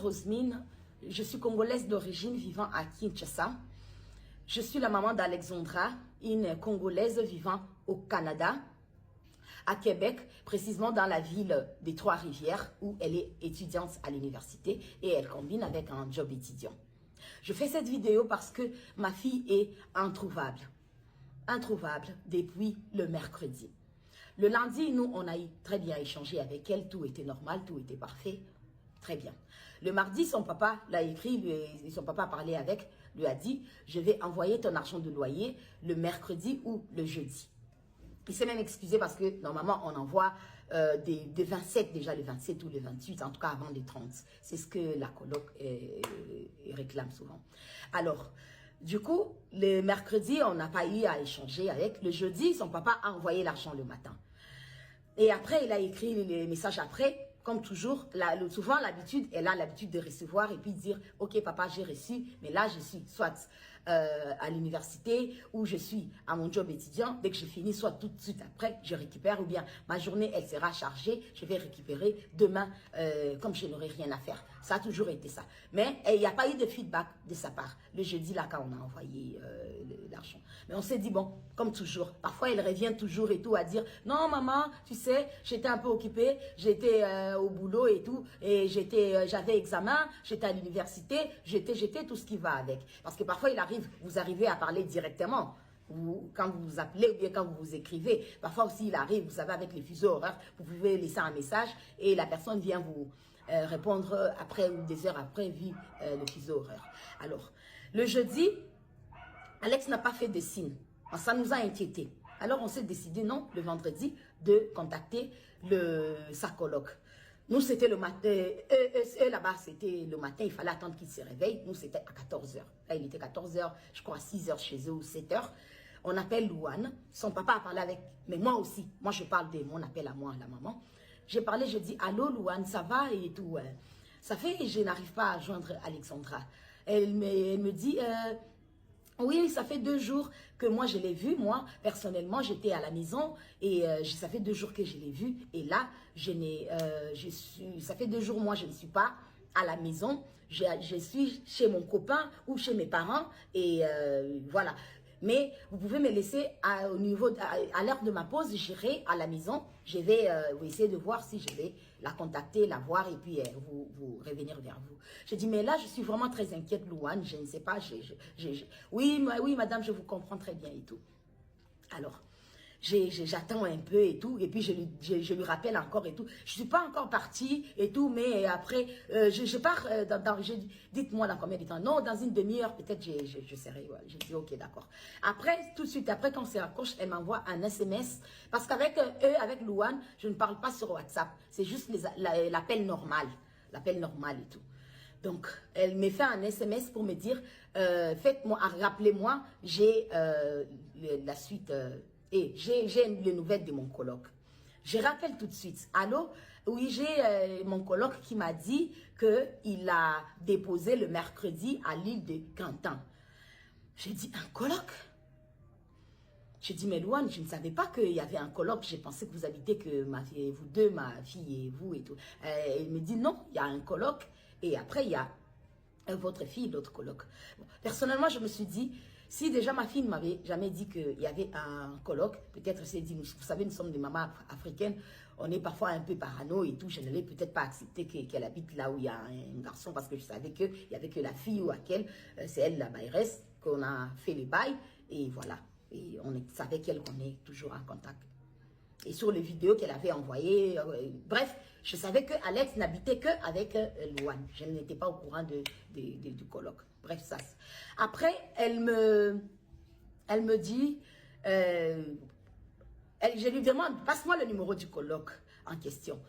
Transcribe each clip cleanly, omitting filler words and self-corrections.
Rosmine, je suis congolaise d'origine vivant à Kinshasa. Je suis la maman d'Alexandra, une congolaise vivant au Canada, à Québec, précisément dans la ville des Trois-Rivières, où elle est étudiante à l'université et elle combine avec un job étudiant. Je fais cette vidéo parce que ma fille est introuvable. Introuvable depuis le mercredi. Le lundi, nous, on a très bien échangé avec elle, tout était normal, tout était parfait, très bien. Le mardi, son papa l'a écrit, son papa a parlé avec, lui a dit, je vais envoyer ton argent de loyer le mercredi ou le jeudi. Il s'est même excusé parce que normalement, on envoie des 27, déjà le 27 ou le 28, en tout cas avant les 30. C'est ce que la coloc réclame souvent. Alors, du coup, le mercredi, on n'a pas eu à échanger avec. Le jeudi, son papa a envoyé l'argent le matin. Et après, il a écrit les messages après. Comme toujours, souvent l'habitude, elle a l'habitude de recevoir et puis dire, ok papa, j'ai reçu, mais là je suis soit à l'université ou je suis à mon job étudiant. Dès que je finis, soit tout de suite après, je récupère ou bien ma journée, elle sera chargée, je vais récupérer demain comme je n'aurai rien à faire. Ça a toujours été ça. Mais il n'y a pas eu de feedback de sa part. Le jeudi, là, quand on a envoyé l'argent. Mais on s'est dit, bon, comme toujours, parfois elle revient toujours et tout à dire, non maman, tu sais, j'étais un peu occupée, j'étais au boulot et tout, et j'avais examen, j'étais à l'université, j'étais tout ce qui va avec. Parce que parfois il arrive, vous arrivez à parler directement, quand vous vous appelez ou bien quand vous vous écrivez. Parfois aussi il arrive, vous savez, avec les fuseaux horaires, vous pouvez laisser un message et la personne vient vous répondre après ou des heures après, vu le fuseau horaire. Alors, le jeudi, Alex n'a pas fait de signe. Ça nous a inquiétés. Alors, on s'est décidé, non, le vendredi, de contacter sa coloc. Nous, c'était le matin. Eux, là-bas, c'était le matin. Il fallait attendre qu'ils se réveillent. Nous, c'était à 14 h. Là, il était 14 h, je crois, 6 h chez eux ou 7 h. On appelle Louane. Son papa a parlé avec... Mais moi aussi. Moi, je parle de mon appel à moi, à la maman. J'ai parlé, je dis, allô, Louane, ça va et tout. Ça fait, je n'arrive pas à joindre Alexandra. Elle me dit... oui, ça fait 2 jours que moi je l'ai vu. Moi, personnellement, j'étais à la maison et ça fait 2 jours que je l'ai vu. Et là, ça fait 2 jours, moi, je ne suis pas à la maison. Je suis chez mon copain ou chez mes parents et voilà. Mais vous pouvez me laisser à l'heure de ma pause, j'irai à la maison. Je vais essayer de voir si je vais la contacter, la voir et puis vous revenir vers vous. Je dis, mais là, je suis vraiment très inquiète, Louane. Je ne sais pas. Oui, madame, je vous comprends très bien et tout. Alors, j'attends un peu et tout, et puis je lui rappelle encore et tout. Je suis pas encore partie et tout, mais après, je pars dites-moi dans combien de temps. Non, dans une demi-heure, peut-être je serai. Ouais. J'ai dit, ok, d'accord. Après, tout de suite, après, quand c'est raccroche, elle m'envoie un SMS, parce qu'avec avec Louane, je ne parle pas sur WhatsApp. C'est juste l'appel normal. L'appel normal et tout. Donc, elle me fait un SMS pour me dire, faites-moi, rappelez-moi, j'ai la suite... et j'ai les nouvelles de mon coloc. Je rappelle tout de suite. Allô? Oui, j'ai mon coloc qui m'a dit qu'il a déposé le mercredi à l'île de Cantan. J'ai dit, un coloc? J'ai dit, mais Louane, je ne savais pas qu'il y avait un coloc. J'ai pensé que vous habitez que vous deux, ma fille et vous et tout. Elle me dit, non, il y a un coloc. Et après, il y a votre fille, l'autre coloc. Bon, personnellement, je me suis dit, si déjà ma fille ne m'avait jamais dit qu'il y avait un coloc, peut-être c'est dit, vous savez, nous sommes des mamans africaines, on est parfois un peu parano et tout, je n'allais peut-être pas accepter qu'elle habite là où il y a un garçon parce que je savais qu'il n'y avait que la fille ou laquelle, c'est elle la mairesse, qu'on a fait les bails et voilà. Et on savait qu'elle qu'on est toujours en contact. Et sur les vidéos qu'elle avait envoyées, bref, je savais que Alex n'habitait qu'avec Louane. Je n'étais pas au courant du colloque. Bref, ça. Après, elle me dit, je lui demande, passe-moi le numéro du colloque en question.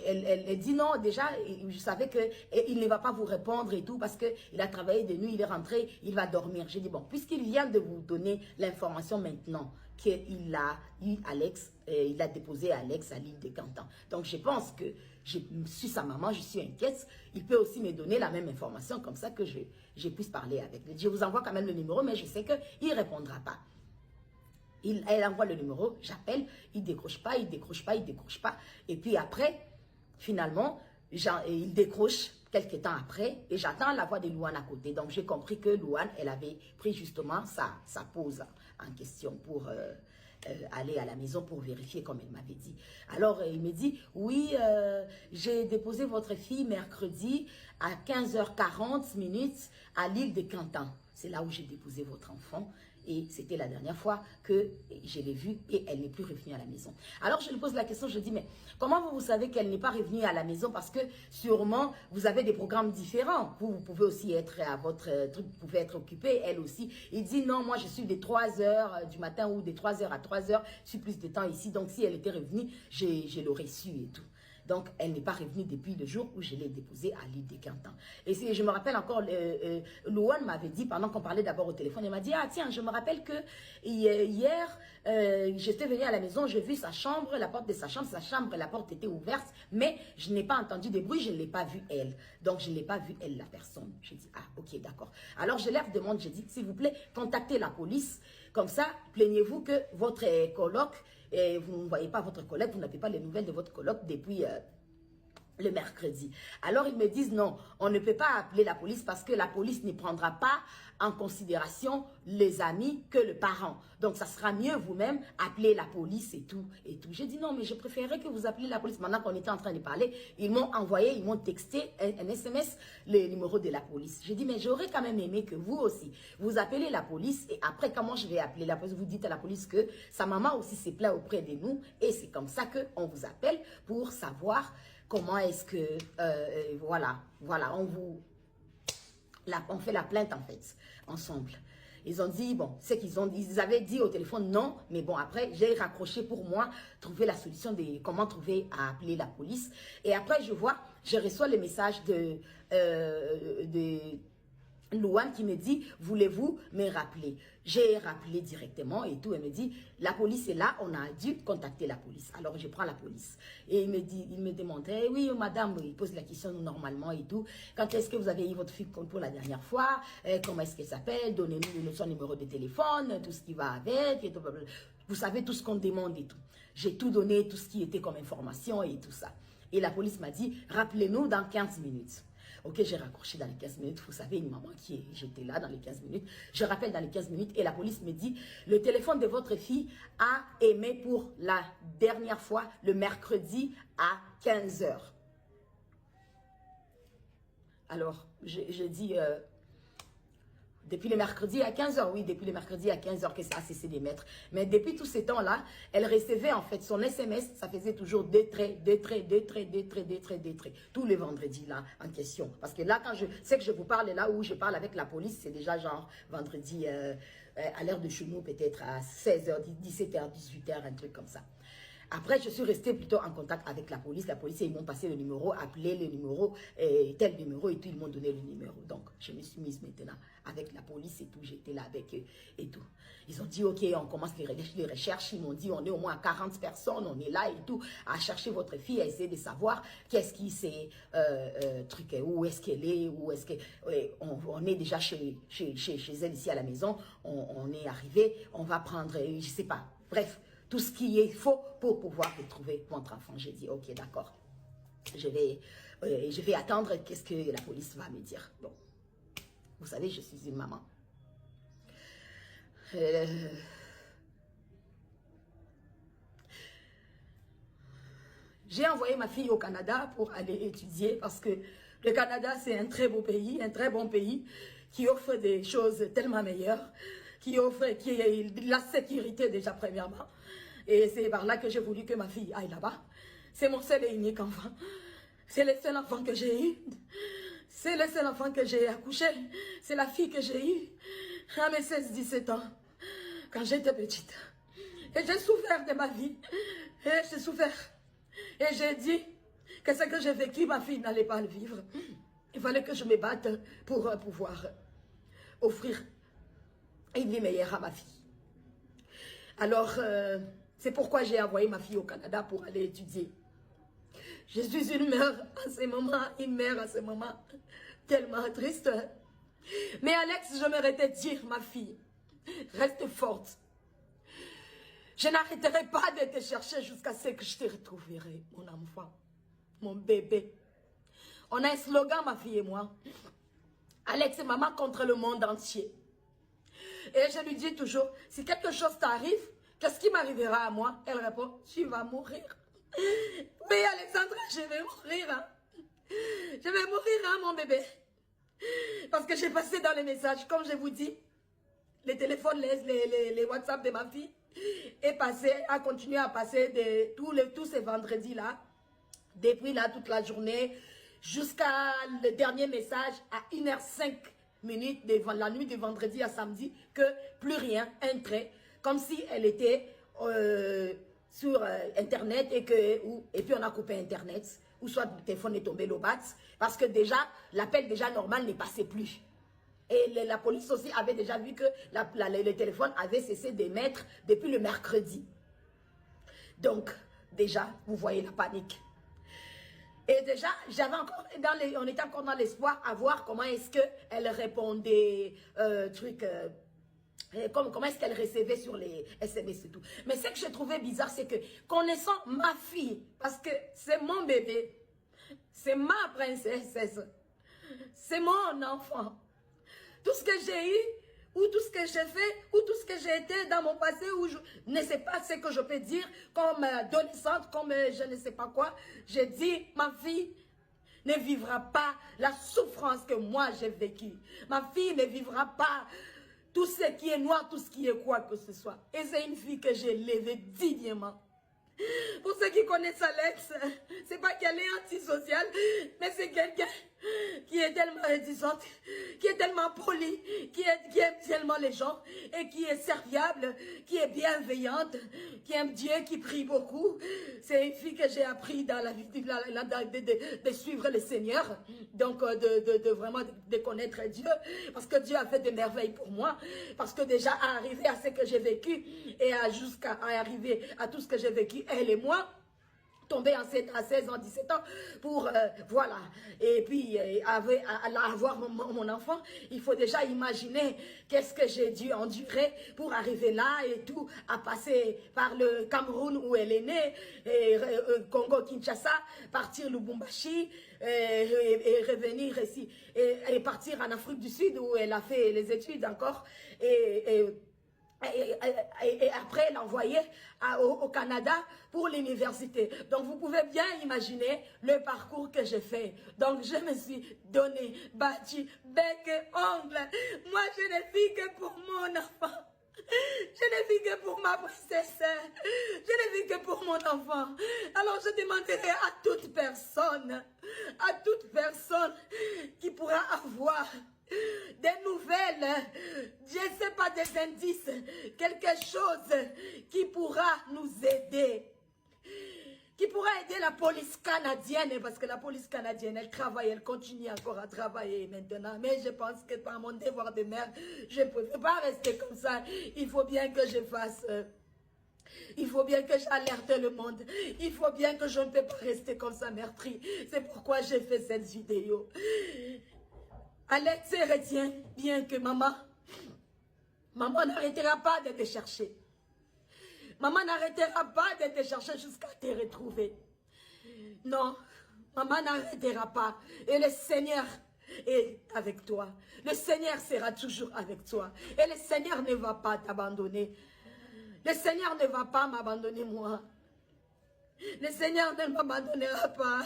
Elle dit non, déjà, je savais qu'il ne va pas vous répondre et tout parce qu'il a travaillé de nuit, il est rentré, il va dormir. J'ai dit, bon, puisqu'il vient de vous donner l'information maintenant qu'il a eu Alex, il a déposé Alex à l'île de Cantan. Donc, je pense que je suis sa maman, je suis inquiète. Il peut aussi me donner la même information comme ça que je puisse parler avec lui. Je vous envoie quand même le numéro, mais je sais qu'il ne répondra pas. Elle envoie le numéro, j'appelle, il décroche pas, il décroche pas, il décroche pas. Et puis après, finalement, Et il décroche quelques temps après et j'attends la voix de Louane à côté. Donc, j'ai compris que Louane, elle avait pris justement sa pause en question pour aller à la maison pour vérifier comme elle m'avait dit. Alors, il me dit, oui, j'ai déposé votre fille mercredi à 15h40 à l'île de Cantan. C'est là où j'ai déposé votre enfant. Et c'était la dernière fois que je l'ai vue et elle n'est plus revenue à la maison. Alors je lui pose la question, je dis, mais comment vous savez qu'elle n'est pas revenue à la maison? Parce que sûrement, vous avez des programmes différents. Vous pouvez aussi être à votre truc, vous pouvez être occupé, elle aussi. Il dit, non, moi je suis des 3 h du matin ou des 3 h à 3 h. Je suis plus de temps ici. Donc si elle était revenue, je l'aurais su et tout. Donc, elle n'est pas revenue depuis le jour où je l'ai déposée à l'île de Cantan. Et je me rappelle encore, Louane m'avait dit, pendant qu'on parlait d'abord au téléphone, elle m'a dit, ah tiens, je me rappelle que hier, j'étais venue à la maison, j'ai vu sa chambre, la porte de sa chambre, la porte était ouverte, mais je n'ai pas entendu de bruit, je ne l'ai pas vue elle. Donc, je ne l'ai pas vue elle, la personne. J'ai dit, ah ok, d'accord. Alors, je leur demande, j'ai dit, s'il vous plaît, contactez la police. Comme ça, plaignez-vous que votre coloc, et vous ne voyez pas votre collègue, vous n'avez pas les nouvelles de votre coloc depuis le mercredi. Alors ils me disent non, on ne peut pas appeler la police parce que la police ne prendra pas en considération les amis que le parent. Donc ça sera mieux vous-même appeler la police et tout. J'ai dit non, mais je préférerais que vous appeliez la police. Maintenant qu'on était en train de parler, ils m'ont envoyé, ils m'ont texté un SMS, le numéro de la police. J'ai dit mais j'aurais quand même aimé que vous aussi, vous appelez la police et après comment je vais appeler la police? Vous dites à la police que sa maman aussi s'est plaint auprès de nous et c'est comme ça qu'on vous appelle pour savoir comment est-ce que, voilà, on fait la plainte en fait, ensemble. Ils ont dit, bon, c'est ils avaient dit au téléphone non, mais bon, après, j'ai raccroché pour moi, trouver la solution de comment trouver à appeler la police. Et après, je reçois le message de Louane qui me dit, voulez-vous me rappeler? J'ai rappelé directement et tout. Elle me dit, la police est là, on a dû contacter la police. Alors je prends la police. Et il me demande, eh oui madame, il pose la question normalement et tout. Quand est-ce que vous avez eu votre fille pour la dernière fois? Comment est-ce qu'elle s'appelle? Donnez-nous son numéro de téléphone, tout ce qui va avec. Et tout, vous savez tout ce qu'on demande et tout. J'ai tout donné, tout ce qui était comme information et tout ça. Et la police m'a dit, rappelez-nous dans 15 minutes. Ok, j'ai raccroché dans les 15 minutes. Vous savez, une maman j'étais là dans les 15 minutes. Je rappelle dans les 15 minutes et la police me dit, le téléphone de votre fille a aimé pour la dernière fois le mercredi à 15 h. Alors, je dis, depuis le mercredi à 15 h, oui, depuis le mercredi à 15 h que ça a cessé d'émettre. Mais depuis tous ces temps-là, elle recevait en fait son SMS, ça faisait toujours des traits, tous les vendredis là en question. Parce que là, quand je sais que je vous parle là où je parle avec la police, c'est déjà genre vendredi à l'heure de chez nous, peut-être à 16 h, 17 h, 18 h, un truc comme ça. Après, je suis restée plutôt en contact avec la police. La police, ils m'ont passé le numéro, appelé le numéro, tel numéro et tout. Ils m'ont donné le numéro. Donc, je me suis mise maintenant avec la police et tout. J'étais là avec eux et tout. Ils ont dit, ok, on commence les recherches. Ils m'ont dit, on est au moins 40 personnes, on est là et tout, à chercher votre fille, à essayer de savoir qu'est-ce qui s'est truqué, où est-ce qu'elle est, où est-ce que... on est déjà chez elle ici à la maison. On est arrivé, on va prendre, je sais pas, bref. Tout ce qui est faux pour pouvoir retrouver votre enfant. J'ai dit, ok, d'accord. Je vais attendre qu'est-ce que la police va me dire. Bon, vous savez, je suis une maman. J'ai envoyé ma fille au Canada pour aller étudier parce que le Canada, c'est un très beau pays, un très bon pays qui offre des choses tellement meilleures, qui offre la sécurité déjà premièrement. Et c'est par là que j'ai voulu que ma fille aille là-bas. C'est mon seul et unique enfant. C'est le seul enfant que j'ai eu. C'est le seul enfant que j'ai accouché. C'est la fille que j'ai eue à mes 16-17 ans, quand j'étais petite. Et j'ai souffert de ma vie. Et j'ai souffert. Et j'ai dit que ce que j'ai vécu, ma fille n'allait pas le vivre. Il fallait que je me batte pour pouvoir offrir une vie meilleure à ma fille. Alors, c'est pourquoi j'ai envoyé ma fille au Canada pour aller étudier. Je suis une mère à ce moment, tellement triste. Mais Alex, je m'aurais te dire, ma fille, reste forte. Je n'arrêterai pas de te chercher jusqu'à ce que je te retrouverai, mon enfant, mon bébé. On a un slogan, ma fille et moi. Alex et maman contre le monde entier. Et je lui dis toujours, si quelque chose t'arrive, qu'est-ce qui m'arrivera à moi? Elle répond, tu vas mourir. Oui, Alexandra, je vais mourir. Hein. Je vais mourir, hein, mon bébé. Parce que j'ai passé dans les messages, comme je vous dis, les téléphones, les WhatsApp de ma fille, a continué à passer tous ces vendredis-là, depuis là toute la journée, jusqu'à le dernier message à 1h05 la nuit de vendredi à samedi, que plus rien, un trait, comme si elle était sur Internet et puis on a coupé Internet, ou soit le téléphone est tombé le bat, parce que déjà, l'appel déjà normal n'est passé plus. Et la police aussi avait déjà vu que le téléphone avait cessé d'émettre depuis le mercredi. Donc, déjà, vous voyez la panique. Et déjà, on était encore dans l'espoir à voir comment est-ce qu'elle répondait, comment est-ce qu'elle recevait sur les SMS et tout. Mais ce que j'ai trouvé bizarre, c'est que connaissant ma fille, parce que c'est mon bébé, c'est ma princesse, c'est mon enfant. Tout ce que j'ai eu, ou tout ce que j'ai fait, ou tout ce que j'ai été dans mon passé, où je ne sais pas ce que je peux dire comme adolescente, comme je ne sais pas quoi. J'ai dit, ma fille ne vivra pas la souffrance que moi j'ai vécue. Ma fille ne vivra pas tout ce qui est noir, tout ce qui est quoi que ce soit. Et c'est une fille que j'ai élevée dignement. Pour ceux qui connaissent Alex, c'est pas qu'elle est antisociale, mais c'est quelqu'un qui est tellement réticente, qui est tellement polie, qui aime tellement les gens, et qui est serviable, qui est bienveillante, qui aime Dieu, qui prie beaucoup. C'est une fille que j'ai appris dans la vie de suivre le Seigneur, donc de vraiment de connaître Dieu, parce que Dieu a fait des merveilles pour moi, parce que déjà à arriver à ce que j'ai vécu, et jusqu'à arriver à tout ce que j'ai vécu, elle et moi, tombée enceinte à 16 ans, 17 ans, pour, voilà, et puis avoir mon enfant, il faut déjà imaginer qu'est-ce que j'ai dû endurer pour arriver là et tout, à passer par le Cameroun où elle est née, et Congo-Kinshasa, partir Lubumbashi, et revenir ici, et partir en Afrique du Sud où elle a fait les études encore, et après l'envoyer au Canada pour l'université. Donc vous pouvez bien imaginer le parcours que j'ai fait. Donc je me suis donné, battu, bec et ongle. Moi je ne vis que pour mon enfant. Je ne vis que pour ma princesse. Je ne vis que pour mon enfant. Alors je demanderai à toute personne qui pourra avoir des nouvelles, je ne sais pas, des indices, quelque chose qui pourra nous aider, qui pourra aider la police canadienne, parce que la police canadienne, elle travaille, elle continue encore à travailler maintenant, mais je pense que par mon devoir de mère, je ne peux pas rester comme ça, il faut bien que je fasse... il faut bien que j'alerte le monde. Il faut bien que je ne peux pas rester comme ça meurtrie. C'est pourquoi j'ai fait cette vidéo. Alex, retiens bien que maman n'arrêtera pas de te chercher. Maman n'arrêtera pas de te chercher jusqu'à te retrouver. Non, maman n'arrêtera pas. Et le Seigneur est avec toi. Le Seigneur sera toujours avec toi. Et le Seigneur ne va pas t'abandonner. Le Seigneur ne va pas m'abandonner moi. Le Seigneur ne m'abandonnera pas.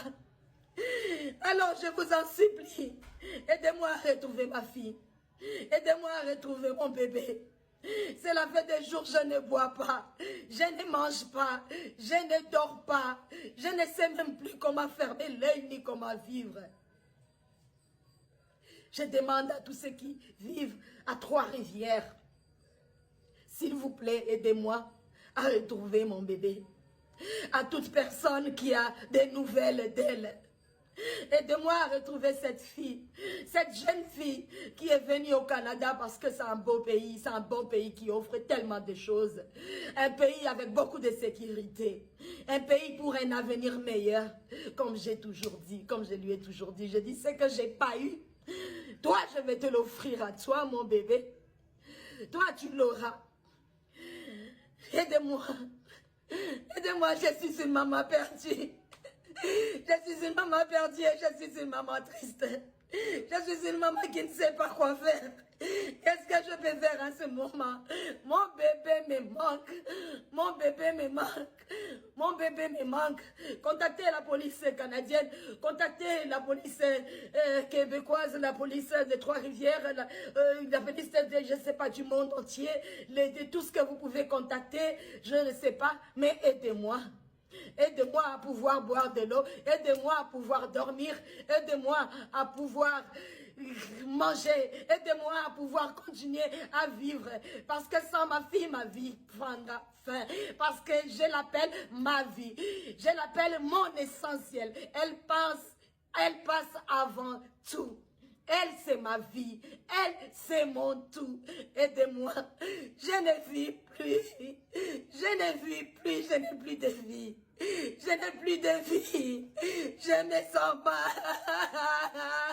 Alors je vous en supplie, aidez-moi à retrouver ma fille. Aidez-moi à retrouver mon bébé. Cela fait des jours que je ne bois pas, je ne mange pas, je ne dors pas. Je ne sais même plus comment fermer l'œil ni comment vivre. Je demande à tous ceux qui vivent à Trois-Rivières, s'il vous plaît, aidez-moi à retrouver mon bébé. À toute personne qui a des nouvelles d'elle, aidez-moi à retrouver cette fille, cette jeune fille qui est venue au Canada parce que c'est un beau pays, c'est un bon pays qui offre tellement de choses. Un pays avec beaucoup de sécurité, un pays pour un avenir meilleur, comme j'ai toujours dit, comme je lui ai toujours dit. Je dis ce que j'ai pas eu, toi je vais te l'offrir à toi mon bébé, toi tu l'auras. Aidez-moi, aidez-moi, je suis une maman perdue. Je suis une maman perdue et je suis une maman triste. Je suis une maman qui ne sait pas quoi faire. Qu'est-ce que je peux faire en ce moment? Mon bébé me manque. Mon bébé me manque. Mon bébé me manque. Contactez la police canadienne. Contactez la police québécoise, la police de Trois-Rivières, la police de, je ne sais pas, du monde entier. De tout ce que vous pouvez contacter, je ne sais pas, mais aidez-moi. Aide-moi à pouvoir boire de l'eau. Aide-moi à pouvoir dormir. Aide-moi à pouvoir manger. Aide-moi à pouvoir continuer à vivre. Parce que sans ma fille, ma vie prendra fin. Parce que je l'appelle ma vie. Je l'appelle mon essentiel. Elle passe avant tout. Elle, c'est ma vie. Elle, c'est mon tout. Aidez-moi. Je ne vis plus. Je ne vis plus. Je n'ai plus de vie. Je n'ai plus de vie. Je me sens mal.